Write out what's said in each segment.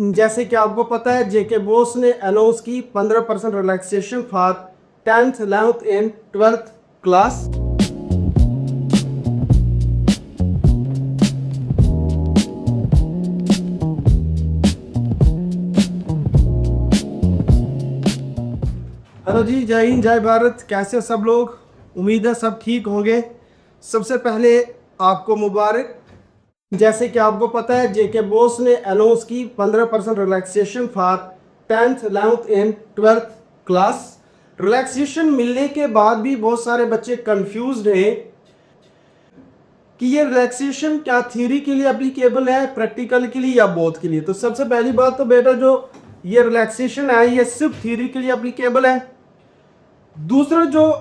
जैसे कि आपको पता है जेके बोस ने अनाउंस की 15% relaxation for 10th 11th and 12th class. Hello ji, जय हिंद जय भारत। कैसे हो सब लोग? उम्मीद है सब ठीक होंगे। सबसे पहले आपको मुबारक। जैसे कि आपको पता है जेके बोस ने अनाउंस की 15% relaxation for 10th 11th and 12th class. Relaxation मिलने के बाद भी बहुत सारे बच्चे कंफ्यूज हैं कि ये रिलैक्सेशन क्या थ्योरी के लिए एप्लीकेबल है, प्रैक्टिकल के लिए या बोथ के लिए। तो सबसे पहली बात तो बेटा, जो ये रिलैक्सेशन है ये सिर्फ थ्योरी के लिए एप्लीकेबल है। दूसरा जो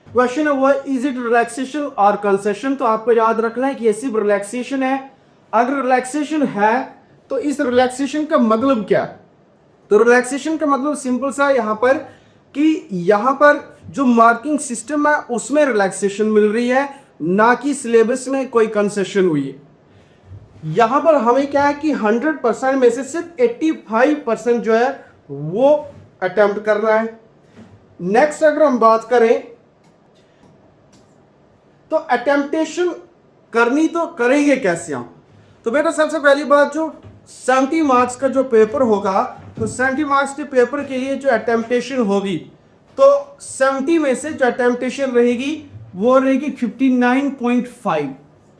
क्वेश्चन है वो इज इट रिलैक्सेशन और कंसेशन। तो आपको याद रखना है कि ये सिर्फ रिलैक्सेशन है। अगर रिलैक्सेशन है तो इस रिलैक्सेशन का मतलब क्या है? तो रिलैक्सेशन का मतलब सिंपल सा यहाँ पर कि यहाँ पर जो मार्किंग सिस्टम है उसमें रिलैक्सेशन मिल रही है, ना कि सिलेबस में कोई कंसेशन हुई है। यहाँ पर हमें क्या है कि 100% में से सिर्फ 85% जो है वो अटेम्प्ट करना है। नेक्स्ट अगर हम बात करें तो अटेम्प्टेशन करनी तो करेंगे कैसे हम? तो बेटा सबसे पहली बात, जो 70 मार्क्स का जो पेपर होगा, तो 70 मार्क्स के पेपर के लिए जो अटेम्प्टेशन होगी, तो 70 में से जो अटेम्प्टेशन रहेगी वो रहेगी 59.5,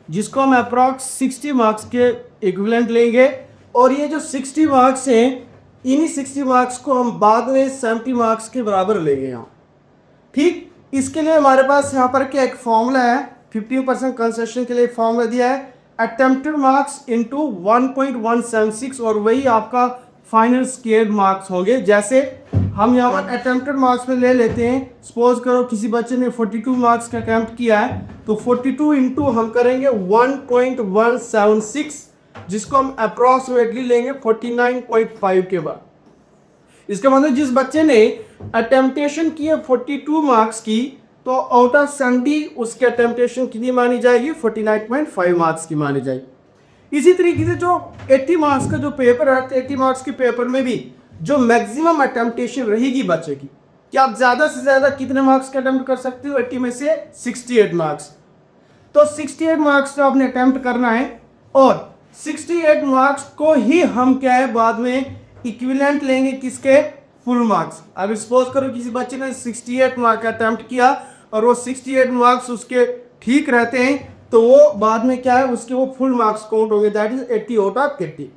जिसको हम अप्रॉक्स 60 मार्क्स के इक्विवेलेंट लेंगे। और ये जो 60 मार्क्स हैं, इन्हीं 60 मार्क्स को हम बाद में 70 मार्क्स के बराबर लेंगे यहाँ। ठीक, इसके लिए हमारे पास यहाँ पर क्या एक फॉर्मूला है, 15% कंसेशन के लिए फॉर्मूला दिया है, अटेम्प्टेड मार्क्स इंटू 1.176, और वही आपका फाइनल स्केल्ड मार्क्स होंगे। जैसे हम यहाँ पर अटेम्प्टेड मार्क्स में ले लेते हैं, सपोज करो किसी बच्चे ने 42 मार्क्स का अटेम्प्ट किया है, तो 42 इंटू हम करेंगे 1.176, जिसको हम अप्रॉक्सीमेटली लेंगे 49.5 के बाद। इसका मतलब जिस बच्चे ने अटेम्प्टेशन की है 42 मार्क्स की, तो आउट ऑफ 70 उसकी अटेम्प्टेशन कितनी मानी जाएगी? 49.5 मार्क्स की मानी जाएगी। इसी तरीके से जो 80 मार्क्स का जो पेपर है, 80 मार्क्स के पेपर में भी जो मैक्सिमम अटेम्प्टेशन रहेगी बच्चे की, कि आप ज़्यादा से ज़्यादा कितने मार्क्स का अटेम्प्ट कर सकते हो? 80 में से 68 मार्क्स। तो 68 मार्क्स जो आपने अटेम्प्ट करना है, और 68 मार्क्स को ही हम क्या है बाद में इक्विवेलेंट लेंगे किसके? Full marks. अगर सपोज करो किसी बच्चे ने 68 मार्क्स का अटेम्प्ट किया और वो 68 मार्क्स उसके ठीक रहते हैं, तो वो बाद में क्या है उसके वो फुल मार्क्स काउंट होंगे, दैट इज 80 आउट ऑफ 80।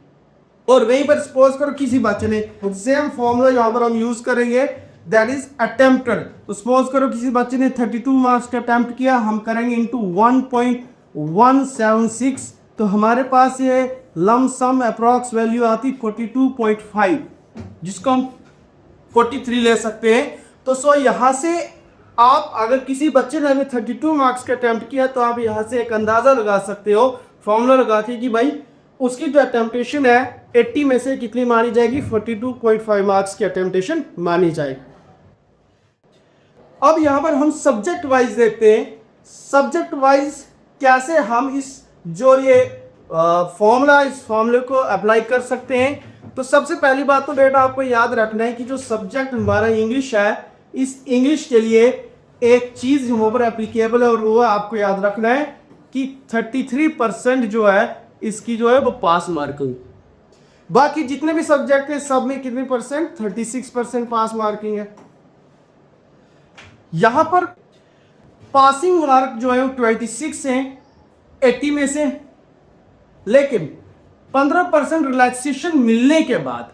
और वहीं पर सपोज करो किसी बच्चे ने सेम फॉर्मूला यहाँ पर हम यूज करेंगे, दैट इज अटेम्प्टेड। तो सपोज करो किसी बच्चे ने 32 मार्क्स का अटेम्प्ट किया, हम करेंगे इंटू 1.176, तो हमारे पास ये लमसम अप्रॉक्स वैल्यू आती 42.5, जिसको हम 43 ले सकते हैं। तो सो यहाँ से आप अगर किसी बच्चे ने 32 मार्क्स का अटेम्प्ट किया, तो आप यहाँ से एक अंदाज़ा लगा सकते हो फॉर्मूला लगा के कि भाई उसकी जो अटेम्प्टेशन है 80 में से कितनी मानी जाएगी? 42.5 मार्क्स की अटेम्प्टेशन मानी जाएगी। अब यहाँ पर हम सब्जेक्ट वाइज देखते हैं, सब्जेक्ट वाइज कैसे हम इस जो ये फॉर्मूला, इस फॉर्मूले को अप्लाई कर सकते हैं। तो सबसे पहली बात तो बेटा आपको याद रखना है कि जो सब्जेक्ट हमारा इंग्लिश है, इस इंग्लिश के लिए एक चीज़ यहाँ पर एप्लीकेबल है, और वो आपको याद रखना है कि 33% जो है इसकी जो है वो पास मार्किंग। बाकी जितने भी सब्जेक्ट है सब में कितने परसेंट? 36% पास मार्किंग है। यहाँ पर पासिंग मार्क जो है 26 हैं 80 में से, लेकिन 15% रिलैक्सेशन मिलने के बाद,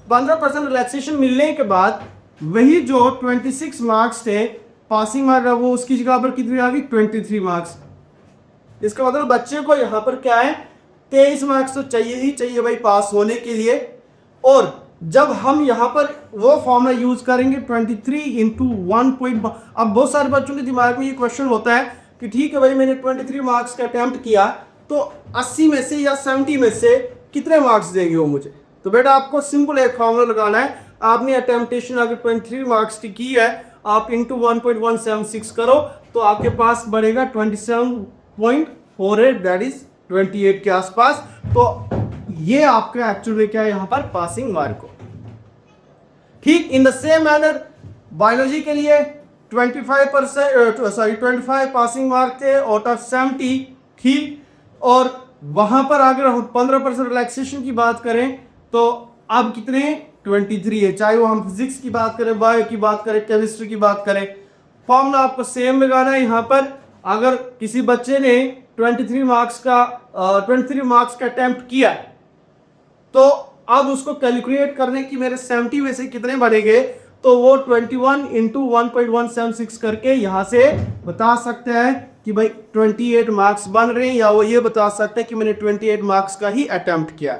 15% रिलैक्सेशन मिलने के बाद वही जो 26 मार्क्स थे पासिंग मार्क, वो उसकी जगह पर कितनी आ गई? 23 मार्क्स। इसका मतलब बच्चे को यहाँ पर क्या है, 23 मार्क्स तो चाहिए ही चाहिए भाई पास होने के लिए। और जब हम यहाँ पर वो फॉर्मूला यूज करेंगे 23 इंटू 1. अब बहुत सारे बच्चों के दिमाग में ये क्वेश्चन होता है कि ठीक है भाई मैंने 23 मार्क्स का अटेम्प्ट किया, तो 80 में से या 70 में से कितने मार्क्स देंगे वो मुझे? तो बेटा आपको सिंपल एक फॉर्मूला लगाना है। आपने अटेम्प्टेशन अगर 23 मार्क्स की है, आप इंटू 1.176 करो, तो आपके पास बढ़ेगा 27.48, दैट इज 28 के आसपास। तो ये आपका एक्चुअल में क्या है यहाँ पर पासिंग मार्क हो। ठीक in the same manner biology के लिए 25 पासिंग मार्क थे आउट ऑफ 70। ठीक, और वहां पर अगर हम 15% रिलैक्सेशन की बात करें तो अब कितने 23 है, चाहे वो हम फिजिक्स की बात करें, बायो की बात करें, केमिस्ट्री की बात करें। फॉर्मूला आपको सेम लगाना है यहाँ पर। अगर किसी बच्चे ने 23 मार्क्स का अटेम्प्ट किया तो अब उसको कैलकुलेट करने की मेरे 70 में से कितने बनेंगे, तो वो 21 इंटू 1.176 करके यहाँ से बता सकते हैं कि भाई 28 मार्क्स बन रहे हैं, या वो ये बता सकते हैं कि मैंने 28 मार्क्स का ही अटेम्प्ट किया।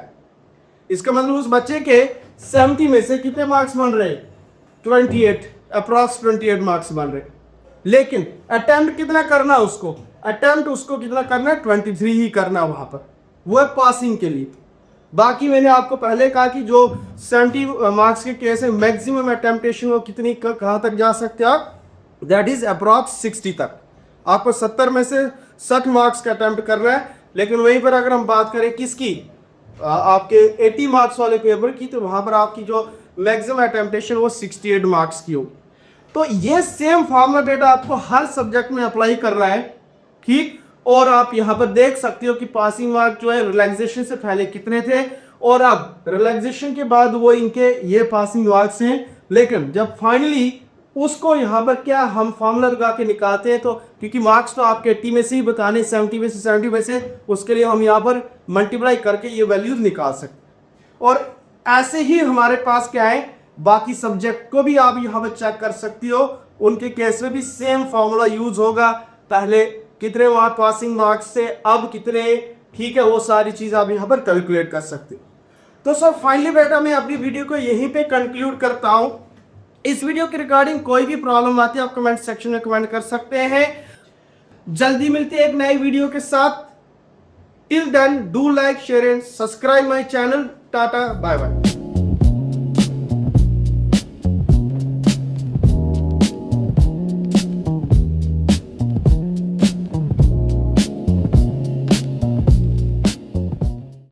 इसका मतलब उस बच्चे के 70 में से कितने मार्क्स बन रहे हैं 28, अप्रॉक्स 28 मार्क्स बन रहे। लेकिन अटेम्प्ट कितना करना उसको, अटेम्प्ट उसको कितना करना है 23 ही करना वहां पर, वो है पासिंग के लिए। बाकी मैंने आपको पहले कहा कि जो 70 मार्क्स के केस है मैक्सिमम अटेम्प्टेशन वो कितनी कहाँ तक जा सकते हैं आप, दैट इज अप्रॉक्स 60 तक। आपको 70 में से 60 मार्क्स का अटेम्प्ट करना है। लेकिन वहीं पर अगर हम बात करें किसकी, आपके 80 मार्क्स वाले पेपर की, तो वहां पर आपकी जो मैक्सिमम अटेम्प्टेशन वो 68 मार्क्स की हो। तो ये सेम फॉर्मूला बेटा आपको हर सब्जेक्ट में अप्लाई कर रहा है। ठीक, और आप यहाँ पर देख सकते हो कि पासिंग मार्क जो है रिलैक्सेशन से पहले कितने थे और अब रिलैक्सेशन के बाद वो इनके ये पासिंग मार्क्स हैं। लेकिन जब फाइनली उसको यहाँ पर क्या हम फॉर्मूला लगा के निकालते हैं, तो क्योंकि मार्क्स तो आपके 80 में से ही बताने, 70 में से 70 में से, उसके लिए हम यहाँ पर मल्टीप्लाई करके ये वैल्यूज निकाल सकते। और ऐसे ही हमारे पास क्या है, बाकी सब्जेक्ट को भी आप यहाँ पर चेक कर सकती हो, उनके केस में भी सेम फॉर्मूला यूज होगा। पहले कितने वहां पासिंग मार्क्स से अब कितने, ठीक है, वो सारी चीज आप यहाँ पर कैलकुलेट कर सकते हो। तो सर फाइनली बेटा मैं अपनी वीडियो को यहीं पे कंक्लूड करता हूं। इस वीडियो के रिगार्डिंग कोई भी प्रॉब्लम आती है आप कमेंट सेक्शन में कमेंट कर सकते हैं। जल्दी मिलते हैं एक नई वीडियो के साथ। Till then do like share and subscribe my channel. Tata bye bye.